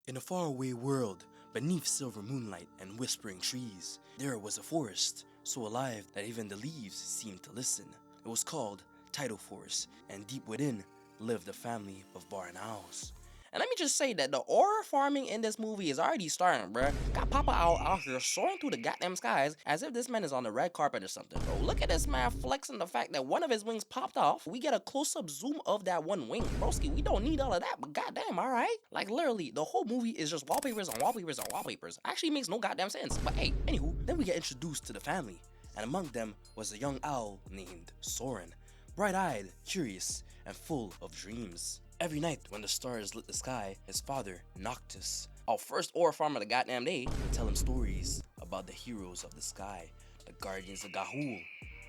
In a faraway world, beneath silver moonlight and whispering trees, there was a forest, so alive that even the leaves seemed to listen. It was called Tidal Forest, and deep within lived a family of barn owls. And let me just say that the horror farming in this movie is already starting, bruh. Got Papa Owl out here soaring through the goddamn skies as if this man is on the red carpet or something, bro. Look at this man flexing the fact that one of his wings popped off. We get a close-up zoom of that one wing. Broski, we don't need all of that, but goddamn, alright? Like, literally, the whole movie is just wallpapers on wallpapers on wallpapers. Actually makes no goddamn sense. But hey, anywho, then we get introduced to the family. And among them was a young owl named Soren. Bright-eyed, curious, and full of dreams. Every night when the stars lit the sky, his father, Noctis, our first ore farmer of the goddamn day, would tell him stories about the heroes of the sky, the guardians of Gahul,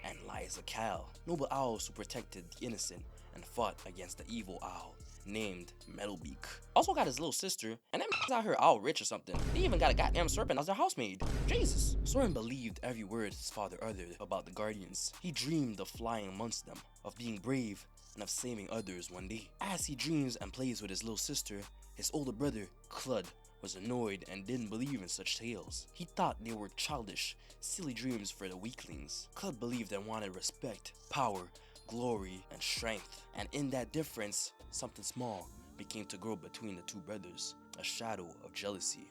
and Liza Cal, noble owls who protected the innocent and fought against the evil owl named Metalbeak. Also got his little sister, and them out here all rich or something. They even got a goddamn serpent as their housemaid. Jesus. Soren believed every word his father uttered about the guardians. He dreamed of flying amongst them, of being brave, and of saving others one day. As he dreams and plays with his little sister, his older brother, Clud, was annoyed and didn't believe in such tales. He thought they were childish, silly dreams for the weaklings. Clud believed and wanted respect, power, glory, and strength. And in that difference, something small began to grow between the two brothers, a shadow of jealousy.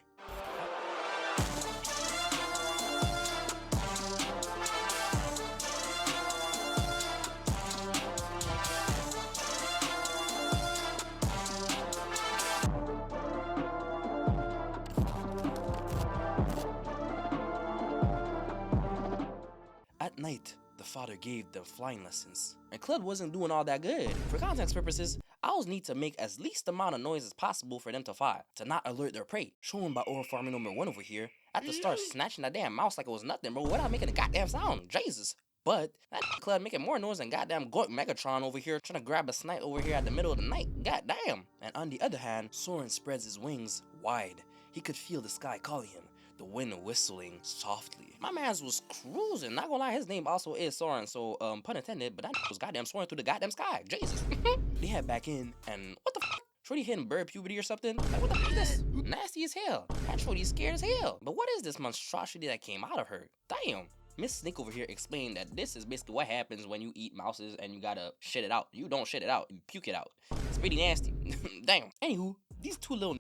At night, the father gave them flying lessons, and Clud wasn't doing all that good. For context purposes, owls need to make as least amount of noise as possible for them to fly, to not alert their prey. Shown by Ore Farmer number 1 over here, at the start snatching that damn mouse like it was nothing, bro, without making a goddamn sound. Jesus. But that Clud making more noise than goddamn Gork Megatron over here trying to grab a snipe over here at the middle of the night. Goddamn. And on the other hand, Soren spreads his wings wide. He could feel the sky calling him, the wind whistling softly. My man's was cruising. Not gonna lie, his name also is Soren, so pun intended, but that was goddamn soaring through the goddamn sky. Jesus. They head back in, and what the f? Shorty hitting bird puberty or something? Like, what the f is this? Nasty as hell. That Shorty's scared as hell. But what is this monstrosity that came out of her? Damn. Miss Snake over here explained that this is basically what happens when you eat mouses and you gotta shit it out. You don't shit it out, you puke it out. It's pretty nasty. Damn. Anywho, these two little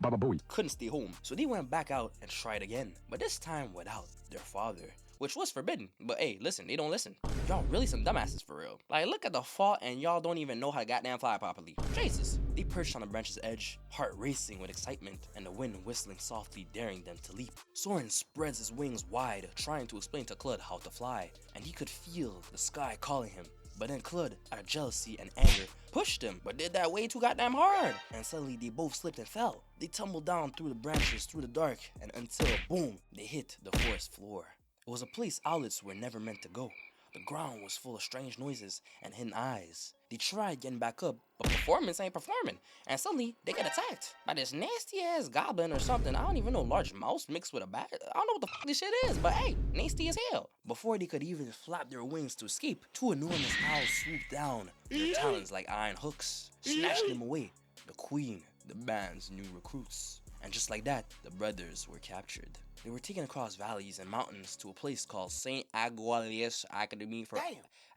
couldn't stay home, so they went back out and tried again, but this time without their father, which was forbidden. But hey, listen, they don't listen. Y'all really some dumbasses for real. Like, look at the fault and y'all don't even know how to goddamn fly properly. Jesus. They perched on the branch's edge, heart racing with excitement, and the wind whistling softly, daring them to leap. Soren spreads his wings wide, trying to explain to Clud how to fly, and he could feel the sky calling him. But then Clud, out of jealousy and anger, pushed him, but did that way too goddamn hard. And suddenly they both slipped and fell. They tumbled down through the branches, through the dark, and until, boom, they hit the forest floor. It was a place owlets were never meant to go. The ground was full of strange noises and hidden eyes. They tried getting back up, but performance ain't performing. And suddenly, they get attacked by this nasty ass goblin or something. I don't even know, large mouse mixed with a bat. I don't know what the f this shit is, but hey, nasty as hell. Before they could even flap their wings to escape, two enormous owls swooped down, their talons like iron hooks, snatched them away. The queen, the band's new recruits. And just like that, the brothers were captured. They were taken across valleys and mountains to a place called St. Agualius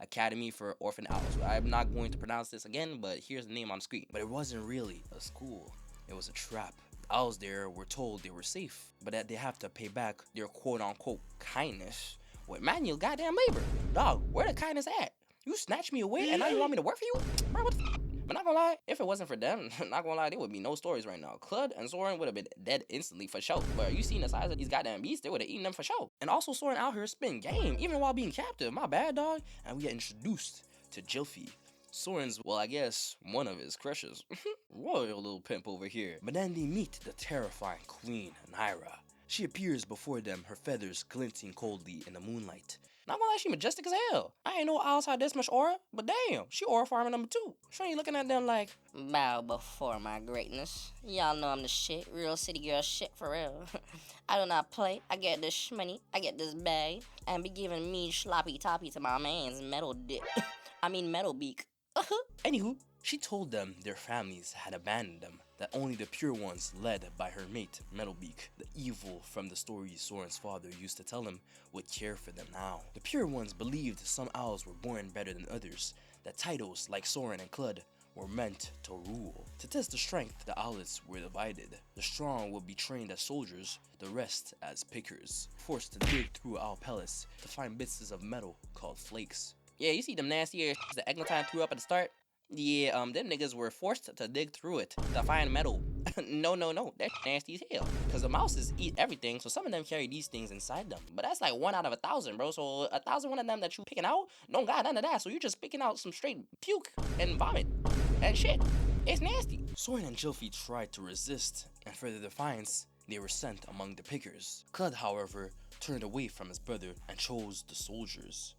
Academy for Orphan Owls. I'm not going to pronounce this again, but here's the name on the screen. But it wasn't really a school. It was a trap. The owls there were told they were safe, but that they have to pay back their quote-unquote kindness with manual goddamn labor. Dog, where the kindness at? You snatched me away and now you want me to work for you? Bro, what the f? But not gonna lie, if it wasn't for them, not gonna lie, there would be no stories right now. Clud and Soren would have been dead instantly for sure. But you seen the size of these goddamn beasts, they would have eaten them for sure. And also Soren out here spitting game, even while being captive. My bad, dog. And we get introduced to Jilfie. Soren's, well, I guess, one of his crushes. Royal little pimp over here. But then they meet the terrifying queen, Naira. She appears before them, her feathers glinting coldly in the moonlight. Not gonna lie, she majestic as hell. I ain't know owls had this much aura, but damn, she aura farming number 2. Sure you looking at them like, bow before my greatness. Y'all know I'm the shit, real city girl shit for real. I do not play, I get this shmoney, I get this bag, and be giving me sloppy toppy to my man's metal dick. I mean metal beak. Anywho, She told them their families had abandoned them, that only the pure ones, led by her mate, Metalbeak, the evil from the stories Soren's father used to tell him, would care for them now. The pure ones believed some owls were born better than others, that titles like Soren and Clud were meant to rule. To test the strength, the owlets were divided. The strong would be trained as soldiers, the rest as pickers, forced to dig through owl pellets to find bits of metal called flakes. Yeah, you see them nasty ass that Eglantine threw up at the start? Yeah, them niggas were forced to dig through it to find metal. No, that's nasty as hell. Cause the mouses eat everything, so some of them carry these things inside them. But that's like 1 out of 1,000, bro. So 1,001 of them that you picking out don't got none of that. So you just picking out some straight puke and vomit and shit. It's nasty. Soren and Jilfie tried to resist, and for their defiance, they were sent among the pickers. Clud, however, turned away from his brother and chose the soldiers.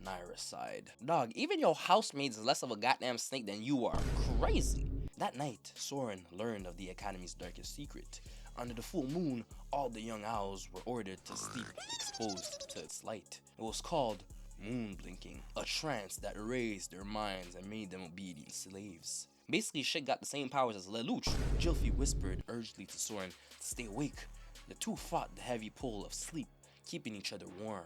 Naira sighed. Dog, even your housemate's less of a goddamn snake than you are. Crazy. That night, Soren learned of the Academy's darkest secret. Under the full moon, all the young owls were ordered to sleep exposed to its light. It was called moon blinking, a trance that erased their minds and made them obedient slaves. Basically, shit got the same powers as Lelouch. Jilfie whispered urgently to Soren to stay awake. The two fought the heavy pull of sleep, keeping each other warm.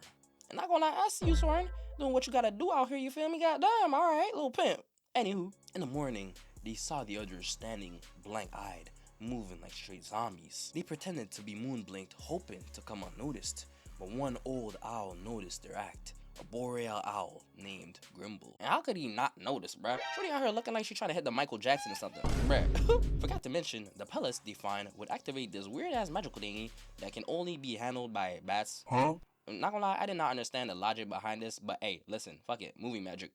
And not gonna lie, I see you, Soren, doing what you gotta do out here, you feel me? Goddamn, alright, little pimp. Anywho, in the morning, they saw the others standing blank-eyed, moving like straight zombies. They pretended to be moon-blinked, hoping to come unnoticed, but one old owl noticed their act. A boreal owl named Grimble. And how could he not notice, bruh? Shorty out here looking like she's trying to hit the Michael Jackson or something. Bruh. Forgot to mention, the pellets they find would activate this weird-ass magical thingy that can only be handled by bats. Huh? I'm not gonna lie, I did not understand the logic behind this, but hey, listen, fuck it, movie magic.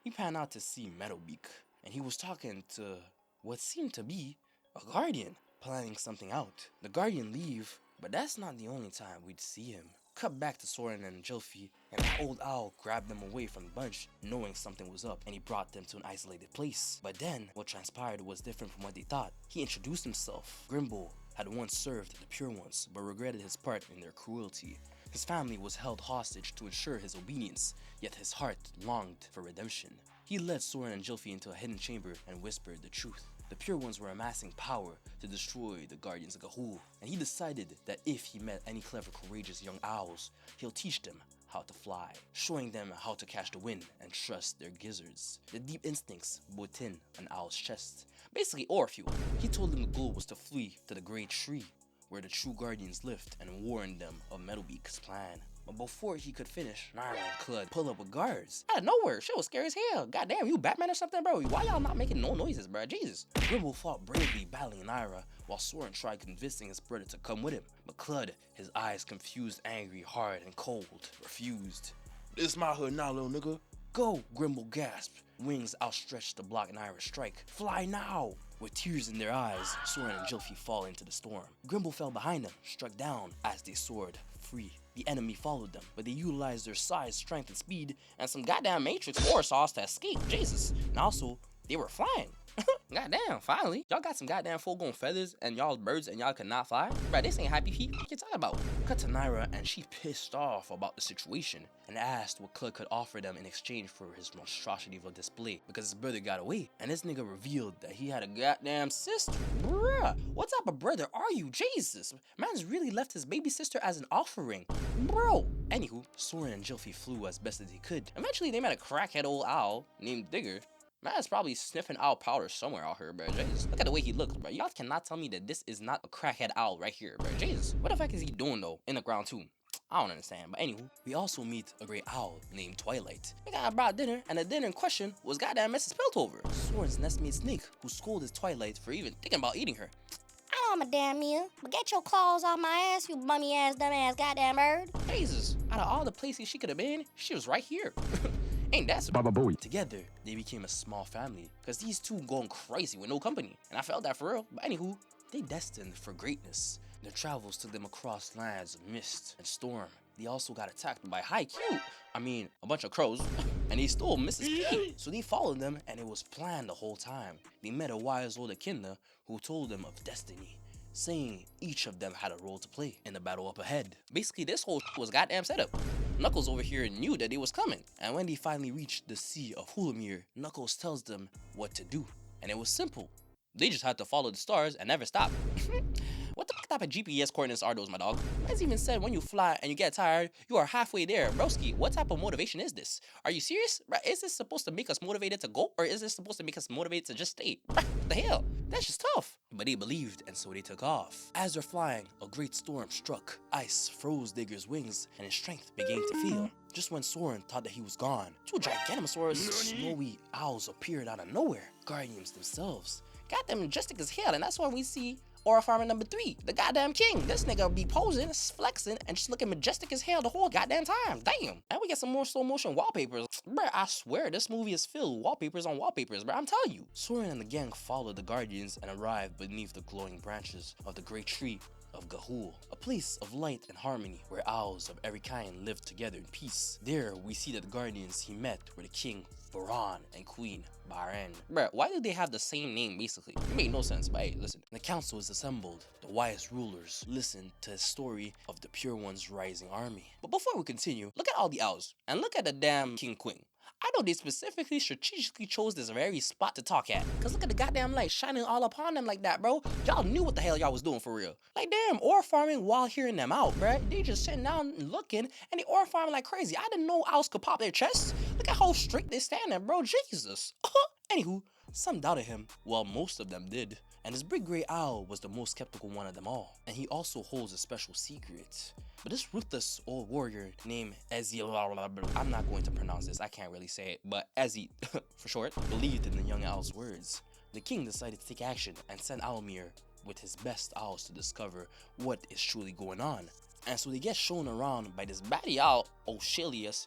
He panned out to see Metalbeak, and he was talking to what seemed to be a guardian, planning something out. The guardian leave, but that's not the only time we'd see him. Cut back to Soren and Jilfie, and that old owl grabbed them away from the bunch, knowing something was up, and he brought them to an isolated place. But then, what transpired was different from what they thought. He introduced himself. Grimble had once served the Pure Ones, but regretted his part in their cruelty. His family was held hostage to ensure his obedience, yet his heart longed for redemption. He led Soren and Jilfie into a hidden chamber and whispered the truth. The Pure Ones were amassing power to destroy the Guardians of Ga'Hoole, and he decided that if he met any clever, courageous young owls, he'll teach them how to fly, showing them how to catch the wind and trust their gizzards, the deep instincts within an owl's chest. Basically, ore fuel. He told them the goal was to flee to the great tree, where the true Guardians lived, and warned them of Metalbeak's plan. But before he could finish, Naira and Clud pull up with guards. Out of nowhere, shit was scary as hell. Goddamn, you Batman or something, bro? Why y'all not making no noises, bro? Jesus. Grimble fought bravely battling Naira, while Soren tried convincing his brother to come with him. But Clud, his eyes confused, angry, hard, and cold, refused. This my hood now, little nigga. Go, Grimble gasped, wings outstretched to block Naira's strike. Fly now! With tears in their eyes, Soren and Jilfie fall into the storm. Grimble fell behind them, struck down as they soared free. The enemy followed them, but they utilized their size, strength, and speed, and some goddamn Matrix war sauce to escape. Jesus. And also, they were flying. Goddamn, finally. Y'all got some goddamn full-grown feathers and y'all birds and y'all cannot fly? Bruh, this ain't happy feet. What you talking about? Cut to Naira, and she pissed off about the situation and asked what Clud could offer them in exchange for his monstrosity of a display, because his brother got away. And this nigga revealed that he had a goddamn sister. Bruh, what type of brother are you? Jesus. Man's really left his baby sister as an offering. Bro. Anywho, Soren and Jilfie flew as best as they could. Eventually, they met a crackhead old owl named Digger. Man's probably sniffing owl powder somewhere out here, bro. Jesus. Look at the way he looks, bro. Y'all cannot tell me that this is not a crackhead owl right here, bro. Jesus. What the fuck is he doing, though, in the ground, too? I don't understand. But anywho, we also meet a great owl named Twilight. We got brought dinner, and the dinner in question was goddamn Mrs. Piltover, Soren's nestmate Snake, who scolded Twilight for even thinking about eating her. I don't a damn meal, but get your claws off my ass, you bummy ass, dumb ass, goddamn bird. Jesus. Out of all the places she could have been, she was right here. Ain't that so? Baba Bowie. Together, they became a small family, because these two going crazy with no company, and I felt that for real. But anywho, they destined for greatness. Their travels took them across lands of mist and storm. They also got attacked by a bunch of crows, and they stole Mrs. P. So they followed them, and it was planned the whole time. They met a wise old Echidna who told them of destiny, saying each of them had a role to play in the battle up ahead. Basically, this whole was goddamn setup. Knuckles over here knew that they was coming, and when they finally reached the Sea of Hulamir, Knuckles tells them what to do. and it was simple. They just had to follow the stars and never stop. What the type of GPS coordinates are those, my dog? As even said, when you fly and you get tired, you are halfway there. Broski, what type of motivation is this? Are you serious? Is this supposed to make us motivated to go? Or is this supposed to make us motivated to just stay? What the hell? That's just tough. But they believed, and so they took off. As they're flying, a great storm struck. Ice froze Digger's wings, and his strength began to fail. Just when Soren thought that he was gone, two Gigantamasaurus, snowy owls appeared out of nowhere. Guardians themselves. Goddamn majestic as hell, and that's why we see Aura Farmer number 3, the goddamn king. This nigga be posing, flexing, and just looking majestic as hell the whole goddamn time. Damn. And we get some more slow motion wallpapers. Bruh, I swear this movie is filled with wallpapers on wallpapers, bruh. I'm telling you. Soren and the gang followed the Guardians and arrived beneath the glowing branches of the great tree of Gahul, a place of light and harmony where owls of every kind lived together in peace. There we see that the Guardians he met were the king Baran and Queen Baren. Bruh, why do they have the same name basically? It made no sense, but hey, listen. The council is assembled. The wise rulers listen to the story of the Pure One's rising army. But before we continue, look at all the owls and look at the damn King Queen. I know they specifically strategically chose this very spot to talk at. Cause look at the goddamn light shining all upon them like that, bro. Y'all knew what the hell y'all was doing for real. Like damn, ore farming while hearing them out, bruh. They just sitting down and looking and they ore farming like crazy. I didn't know owls could pop their chests. Look at how straight they standing, bro. Jesus. Anywho, some doubted him, while most of them did. And his big gray owl was the most skeptical one of them all. And he also holds a special secret. But this ruthless old warrior named Ezzy, I'm not going to pronounce this, I can't really say it, but Ezzy, for short, believed in the young owl's words. The king decided to take action and send Almir with his best owls to discover what is truly going on. And so they get shown around by this baddie owl, Oshilisa.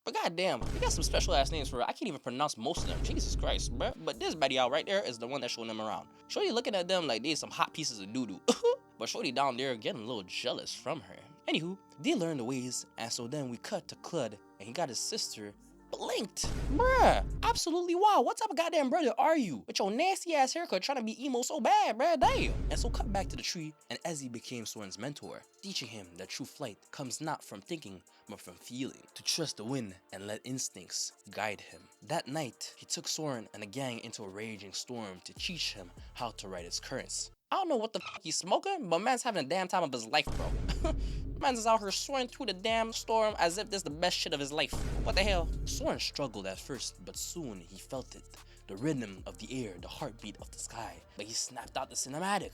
But goddamn, you got some special ass names for it. I can't even pronounce most of them. Jesus Christ, bruh. But this baddie out right there is the one that's showing them around. Shorty looking at them like they some hot pieces of doo-doo. But Shorty down there getting a little jealous from her. Anywho, they learn the ways, and so then we cut to Clud, and he got his sister blinked. Bruh, absolutely wow. What type of goddamn brother are you? With your nasty ass haircut trying to be emo so bad, bruh, damn. And so cut back to the tree, and Ezzy became Soren's mentor, teaching him that true flight comes not from thinking, but from feeling. To trust the wind and let instincts guide him. That night, he took Soren and the gang into a raging storm to teach him how to ride its currents. I don't know what the fuck he's smoking, but man's having a damn time of his life, bro. Man's is out here soaring through the damn storm as if this is the best shit of his life. What the hell? Soren struggled at first, but soon he felt it. The rhythm of the air, the heartbeat of the sky. But he snapped out the cinematic.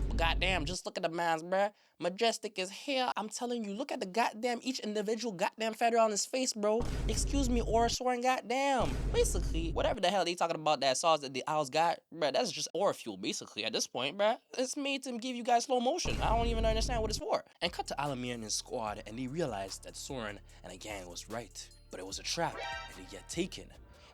But goddamn, just look at the man's, bruh. Majestic as hell. I'm telling you, look at the goddamn each individual goddamn feather on his face, bro. Excuse me, Aura Soren, goddamn. Basically, whatever the hell they talking about that sauce that the owls got, bruh, that's just aura fuel, basically, at this point, bruh. It's made to give you guys slow motion. I don't even understand what it's for. And cut to Alamir and his squad, and they realized that Soren and the gang was right. But it was a trap, and they get taken.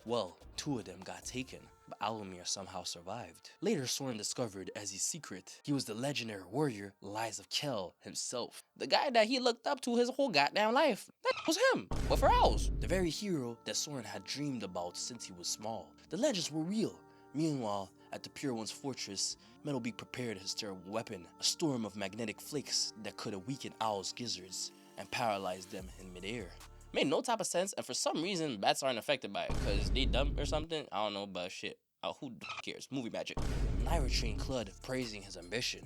Well, 2 of them got taken, but Alomir somehow survived. Later, Soren discovered as his secret, he was the legendary warrior Lies of Kel himself. The guy that he looked up to his whole goddamn life. That was him, but for owls. The very hero that Soren had dreamed about since he was small. The legends were real. Meanwhile, at the Pure One's fortress, Metalbeak prepared his terrible weapon, a storm of magnetic flakes that could have weakened owls' gizzards and paralyzed them in midair. Made no type of sense, and for some reason, bats aren't affected by it, cause they dumb or something. I don't know, but shit. Who cares? Movie magic. Naira trained Clud, praising his ambition.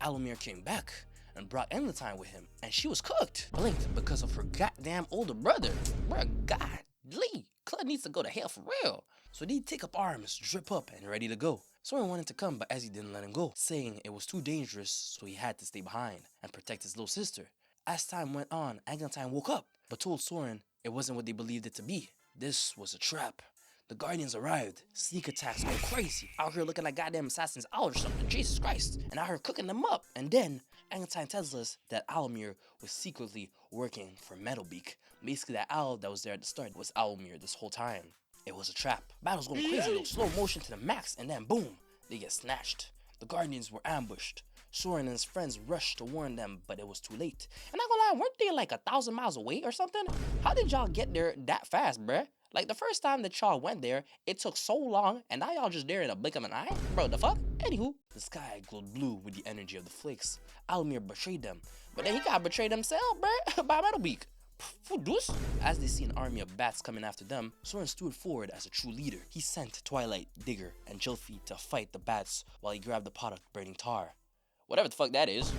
Alomir came back and brought Enlatine with him, and she was cooked. Blinked because of her goddamn older brother. Bruh, godly. Clud needs to go to hell for real. So they take up arms, drip up, and ready to go. Soren wanted to come, but Ezzy didn't let him go, saying it was too dangerous, so he had to stay behind and protect his little sister. As time went on, Enlatine woke up, but told Soren it wasn't what they believed it to be. This was a trap. The Guardians arrived. Sneak attacks go crazy. Out here looking like goddamn assassins out or something. Jesus Christ. And out here cooking them up. And then, Enlatine tells us that Alomir was secretly working for Metalbeak. Basically, that owl that was there at the start was Alomir this whole time. It was a trap. Battle's going crazy though. Slow motion to the max, and then boom, they get snatched. The Guardians were ambushed. Soren and his friends rushed to warn them, but it was too late. And not gonna lie, weren't they like 1,000 miles away or something? How did y'all get there that fast, bruh? Like the first time that y'all went there, it took so long, and now y'all just there in a blink of an eye? Bro, the fuck? Anywho, the sky glowed blue with the energy of the flakes. Alomir betrayed them, but then he got betrayed himself, bruh, by Metalbeak. Fudus? As they see an army of bats coming after them, Soren stood forward as a true leader. He sent Twilight, Digger, and Jilfie to fight the bats while he grabbed the pot of burning tar. Whatever the fuck that is.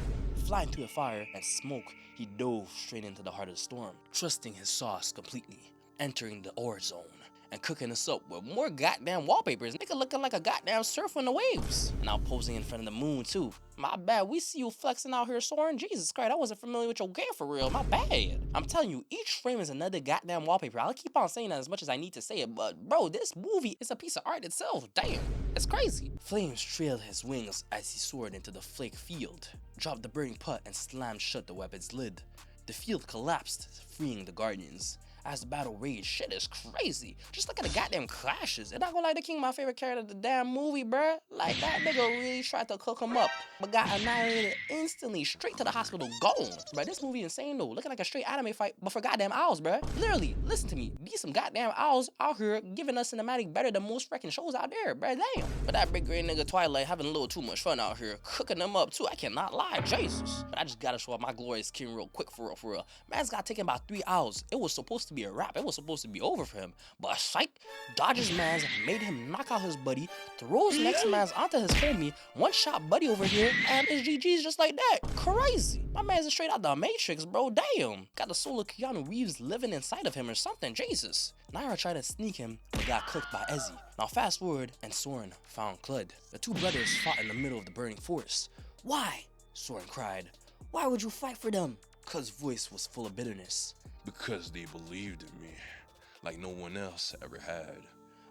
Flying through the fire and smoke, he dove straight into the heart of the storm, trusting his sauce completely, entering the ore zone, and cooking us up with more goddamn wallpapers. Nigga looking like a goddamn surfer in the waves. Now posing in front of the moon too. My bad, we see you flexing out here, Soren. Jesus Christ, I wasn't familiar with your game for real. My bad. I'm telling you, each frame is another goddamn wallpaper. I'll keep on saying that as much as I need to say it, but bro, this movie is a piece of art itself. Damn, it's crazy. Flames trailed his wings as he soared into the flake field, dropped the burning pot and slammed shut the weapon's lid. The field collapsed, freeing the Guardians. As the battle raged, shit is crazy. Just look at the goddamn clashes. And not gonna lie, the King my favorite character of the damn movie, bruh. Like, that nigga really tried to cook him up, but got annihilated instantly, straight to the hospital, gone. Bruh, this movie insane though. Looking like a straight anime fight, but for goddamn owls, bruh. Literally, listen to me. These some goddamn owls out here giving us cinematic better than most freaking shows out there, bruh. Damn. But that big green nigga Twilight having a little too much fun out here, cooking them up too. I cannot lie, Jesus. But I just gotta show off my glorious king real quick, for real, for real. Man's got taken by 3 owls. It was supposed to be a wrap. It was supposed to be over for him. But psych, dodges man's made him knock out his buddy, throws next man's onto his homie, one-shot buddy over here, and his GG's just like that. Crazy. My man's straight out the Matrix, bro. Damn. Got the soul of Keanu Reeves living inside of him or something. Jesus. Naira tried to sneak him, but got cooked by Ezzy. Now fast forward, and Soren found Clud. The two brothers fought in the middle of the burning forest. Why? Soren cried. Why would you fight for them? Clud's voice was full of bitterness. Because they believed in me, like no one else ever had.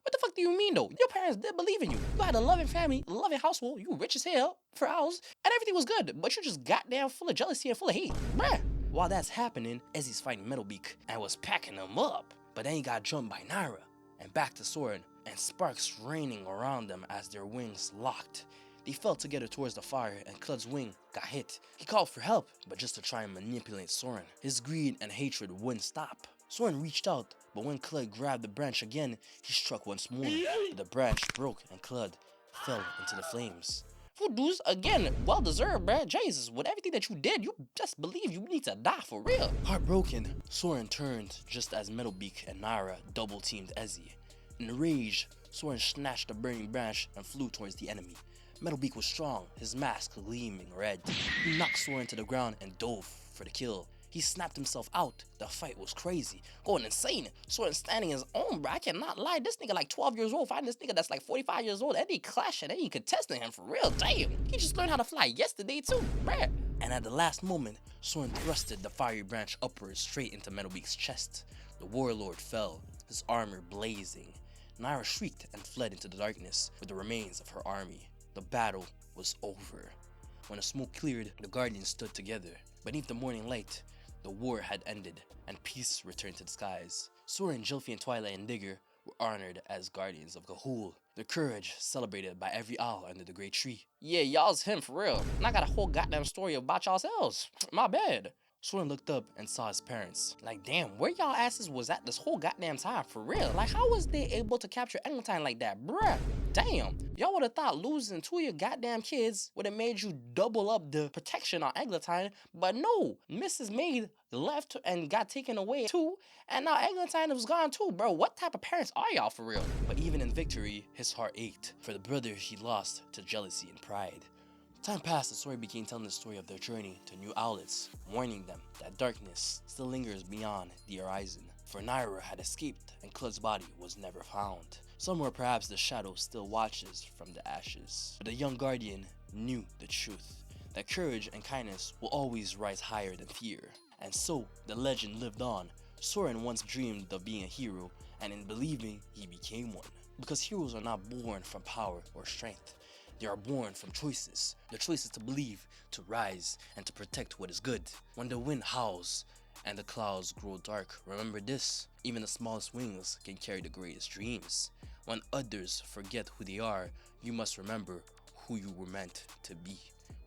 What the fuck do you mean though? Your parents did believe in you. You had a loving family, a loving household, you rich as hell for owls, and everything was good, but you just goddamn full of jealousy and full of hate. Bruh. While that's happening, Ezzy's fighting Metalbeak and was packing him up. But then he got jumped by Naira and back to Soren, and sparks raining around them as their wings locked. They fell together towards the fire and Clud's wing got hit. He called for help, but just to try and manipulate Soren. His greed and hatred wouldn't stop. Soren reached out, but when Clud grabbed the branch again, he struck once more. But the branch broke and Clud fell into the flames. Dudes, again, well deserved, bruh. Jesus, with everything that you did, you just believe you need to die for real. Heartbroken, Soren turned just as Metalbeak and Naira double teamed Ezzy. In rage, Soren snatched the burning branch and flew towards the enemy. Metalbeak was strong, his mask gleaming red. He knocked Soren to the ground and dove for the kill. He snapped himself out. The fight was crazy, going insane. Soren standing his own, bro. I cannot lie. This nigga like 12 years old, fighting this nigga that's like 45 years old, and he clashing, and he contesting him for real. Damn, he just learned how to fly yesterday too, bruh. And at the last moment, Soren thrusted the fiery branch upwards straight into Metalbeak's chest. The warlord fell, his armor blazing. Naira shrieked and fled into the darkness with the remains of her army. The battle was over. When the smoke cleared, the Guardians stood together. Beneath the morning light, the war had ended, and peace returned to the skies. Soren, Jilfie, and Twilight and Digger were honored as guardians of Ga'Hoole. Their courage celebrated by every owl under the great tree. Yeah, y'all's him for real. And I got a whole goddamn story about y'allselves. My bad. Soren looked up and saw his parents. Like, damn, where y'all asses was at this whole goddamn time, for real? Like, how was they able to capture Eglantine like that, bruh? Damn, y'all would have thought losing 2 of your goddamn kids would have made you double up the protection on Eglantine, but no, Mrs. Maid left and got taken away too, and now Eglantine was gone too, bro. What type of parents are y'all for real? But even in victory, his heart ached for the brother he lost to jealousy and pride. Time passed, the story began telling the story of their journey to new outlets, warning them that darkness still lingers beyond the horizon. For Naira had escaped and Clud's body was never found. Somewhere perhaps the shadow still watches from the ashes. But the young guardian knew the truth, that courage and kindness will always rise higher than fear. And so the legend lived on. Soren once dreamed of being a hero, and in believing, he became one. Because heroes are not born from power or strength. They are born from choices. The choices to believe, to rise, and to protect what is good. When the wind howls and the clouds grow dark, remember this: even the smallest wings can carry the greatest dreams. When others forget who they are, you must remember who you were meant to be.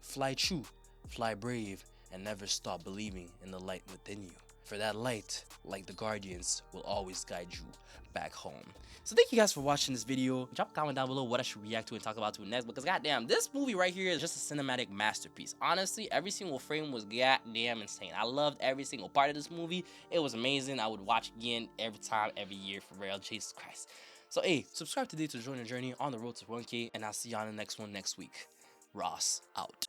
Fly true, fly brave, and never stop believing in the light within you. For that light, like the Guardians, will always guide you back home. So thank you guys for watching this video. Drop a comment down below what I should react to and talk about next, because goddamn, this movie right here is just a cinematic masterpiece. Honestly, every single frame was goddamn insane. I loved every single part of this movie. It was amazing. I would watch again every time, every year, for real. Jesus Christ. So hey, subscribe today to join the journey on the road to 1K, and I'll see you on the next one next week. Ross out.